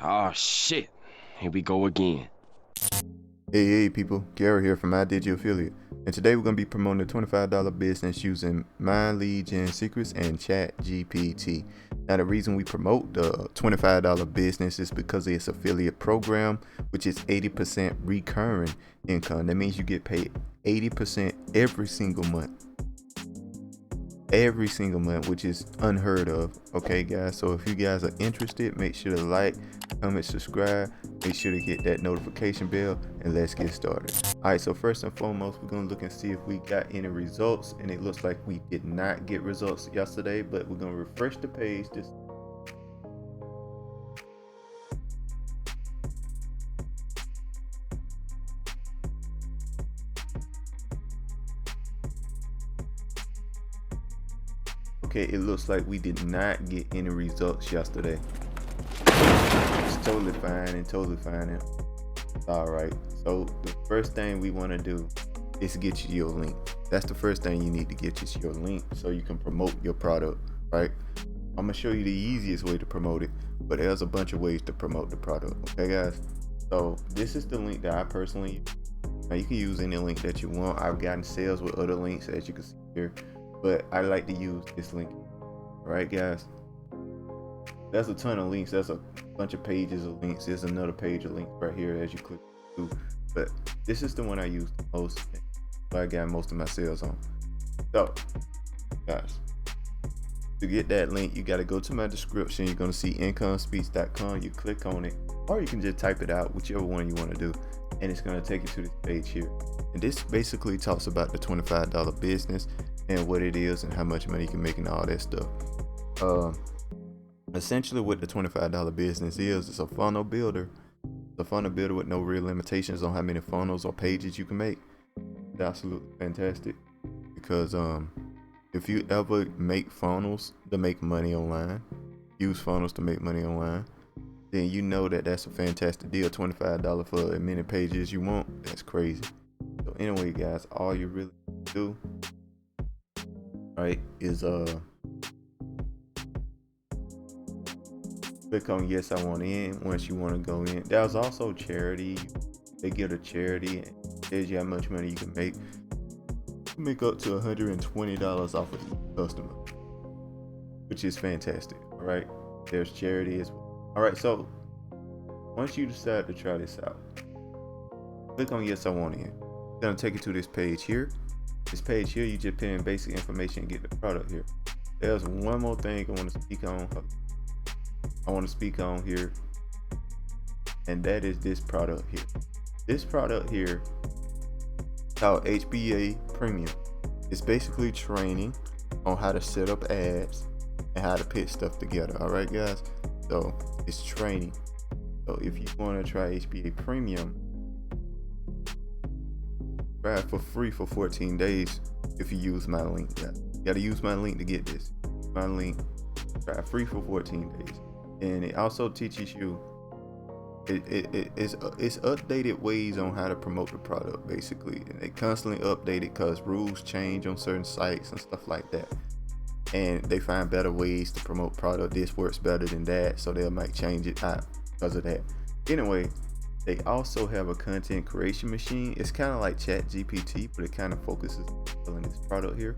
Oh shit. Here we go again. Hey people, Gary here from My Digital Affiliate, and today we're going to be promoting a $25 business using My Lead Gen Secrets and ChatGPT. Now the reason we promote the $25 business is because of its affiliate program, which is 80% recurring income. That means you get paid 80% every single month, which is unheard of. Okay guys, so if you guys are interested, make sure to like, comment, subscribe, make sure to hit that notification bell, and let's get started. All right, so first and foremost, we're gonna look and see if we got any results, and it looks like we did not get results yesterday, but we're gonna refresh the page. Okay, it looks like we did not get any results yesterday. It's totally fine and all right. So the first thing we want to do is get you your link. That's the first thing you need to get is your link so you can promote your product, right? I'm gonna show you the easiest way to promote it, but there's a bunch of ways to promote the product. Okay guys, so this is the link that I personally use. Now you can use any link that you want. I've gotten sales with other links, as you can see here, but I like to use this link. All right guys, there's a ton of links. There's a bunch of pages of links. There's another page of links right here as you click through, but this is the one I use the most, so I got most of my sales on. So guys, to get that link, you got to go to my description. You're going to see incomespeech.com. You click on it, or you can just type it out, whichever one you want to do, and it's going to take you to this page here. And this basically talks about the $25 business and what it is and how much money you can make and all that stuff. Essentially what the $25 business is, it's a funnel builder. It's a funnel builder with no real limitations on how many funnels or pages you can make. It's absolutely fantastic, because if you ever make funnels to make money online, use funnels to make money online, then you know that that's a fantastic deal. $25 for as many pages as you want. That's crazy. So anyway guys, all you really do, right, is click on yes I want in once you want to go in. There's also charity. They give a charity and tells you how much money you can make. You can make up to $120 off of each customer, which is fantastic. All right, there's charity as well. All right, so once you decide to try this out, click on yes I want in. It's gonna take you to this page here. This page here, you just put in basic information and get the product here. There's one more thing I want to speak on here, and that is this product here. This product here called HBA Premium. It's basically training on how to set up ads and how to put stuff together. All right guys, so it's training. So if you want to try HBA Premium, try it for free for 14 days if you use my link. You gotta use my link to get this. My link, try it free for 14 days. And it also teaches you, it's updated ways on how to promote the product basically, and they constantly update it because rules change on certain sites and stuff like that, and they find better ways to promote product. This works better than that, so they might change it out because of that. Anyway, they also have a content creation machine. It's kind of like ChatGPT, but it kind of focuses on this product here.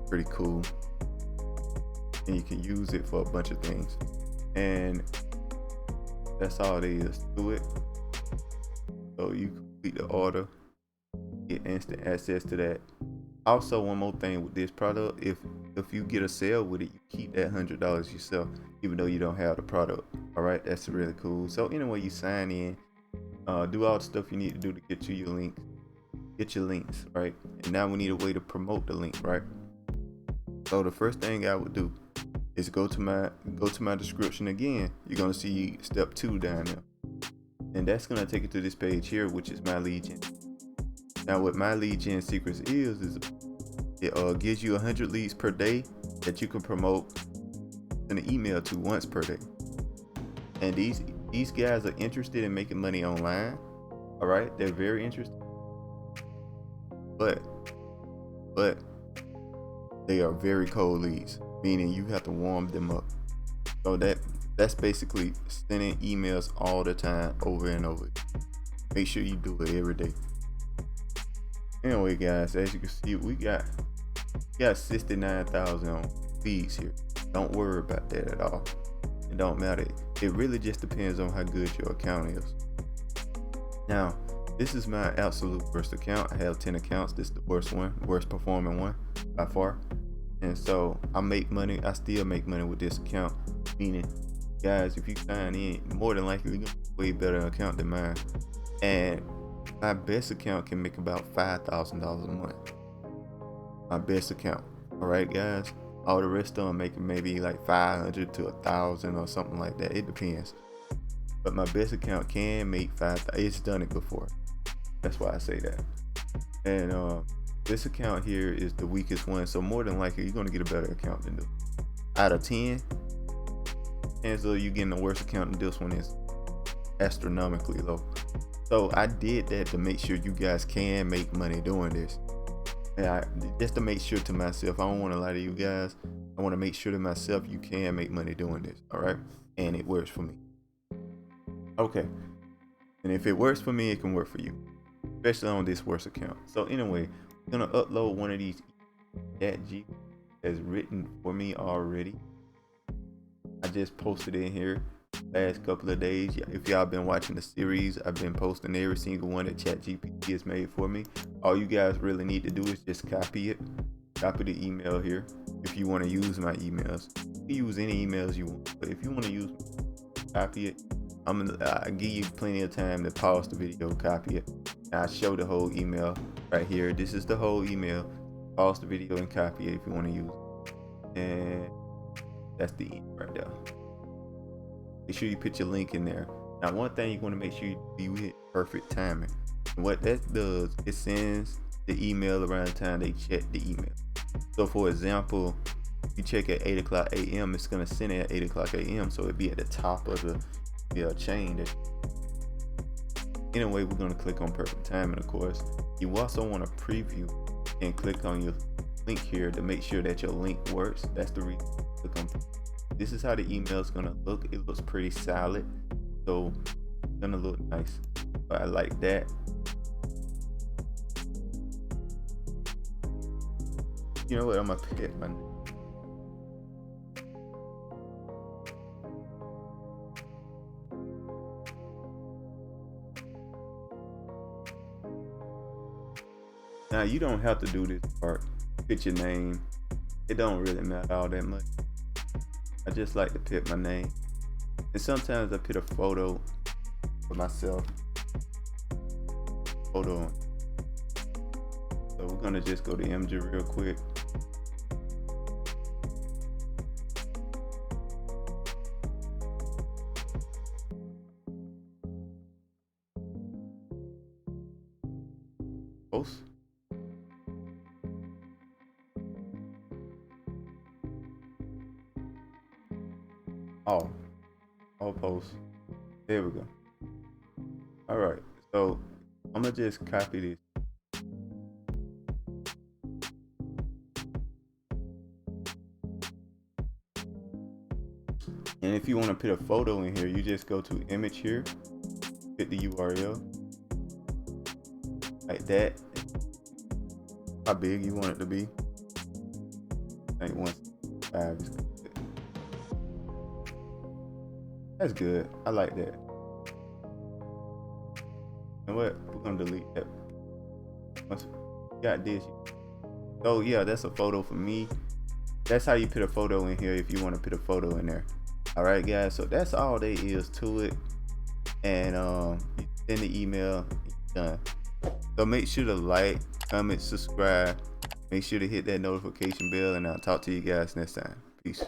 Pretty cool, and you can use it for a bunch of things, and that's all there is to it. So you complete the order, get instant access to that. Also, one more thing with this product, if you get a sale with it, you keep that $100 yourself, even though you don't have the product. All right, that's really cool. So anyway, you sign in, do all the stuff you need to do to get your links, right? And now we need a way to promote the link, right? So the first thing I would do is go to my description again. You're gonna see step 2 down there, and that's gonna take you to this page here, which is My Lead Gen. Now what My Lead Gen Secrets is it gives you 100 leads per day that you can promote in an email to once per day. And these guys are interested in making money online. All right, they're very interested, but they are very cold leads, meaning you have to warm them up. So That's basically sending emails all the time, over and over. Make sure you do it every day. Anyway, guys, as you can see, we got 69,000 feeds here. Don't worry about that at all. It don't matter. It really just depends on how good your account is. Now, this is my absolute worst account. I have 10 accounts. This is the worst performing one by far. And so I make money. I still make money with this account. Meaning, guys, if you sign in, more than likely you're gonna have a way better account than mine. And my best account can make about $5,000 a month. My best account. All right, guys. All the rest of them making maybe like 500 to 1,000 or something like that. It depends. But my best account can make 5,000. It's done it before. That's why I say that. And this account here is the weakest one. So more than likely, you're gonna get a better account than this. Out of 10, chances of you getting the worst account than this one is astronomically low. So I did that to make sure you guys can make money doing this. And just to make sure to myself, I don't want to lie to you guys. I want to make sure to myself you can make money doing this. All right, and it works for me. Okay, and if it works for me, it can work for you, especially on this worst account. So anyway, I'm gonna upload one of these ChatGPT that's written for me already. I just posted it in here last couple of days. If y'all been watching the series, I've been posting every single one that ChatGPT has made for me. All you guys really need to do is just copy the email here. If you want to use my emails, you can use any emails you want, but if you want to use, copy it. I give you plenty of time to pause the video, copy it. I'll show the whole email right here. This is the whole email. Pause the video and copy it if you want to use it. And that's the end right there. Make sure you put your link in there. Now, one thing you want to make sure you hit perfect timing. And what that does, it sends the email around the time they check the email. So for example, if you check at 8:00 a.m., it's going to send it at 8:00 a.m. So it'd be at the top of the chain. Anyway, we're going to click on perfect timing, of course. You also want to preview and click on your link here to make sure that your link works. That's the reason. Click on. This is how the email is going to look. It looks pretty solid, so it's going to look nice. But I like that. You know what? I'm going to pick my name. Now, you don't have to do this part. Put your name. It don't really matter all that much. I just like to put my name. And sometimes I put a photo of myself. Hold on. So we're gonna just go to MG real quick. Post. All posts. There we go. All right, so I'm gonna just copy this. And if you want to put a photo in here, you just go to image here, hit the URL like that. How big you want it to be? I think 1.5 is good. That's good. I like that. And what? We're gonna delete that. Once we got this. So yeah, that's a photo for me. That's how you put a photo in here if you want to put a photo in there. All right, guys. So that's all there is to it. And you send the email. Done. So make sure to like, comment, subscribe. Make sure to hit that notification bell, and I'll talk to you guys next time. Peace.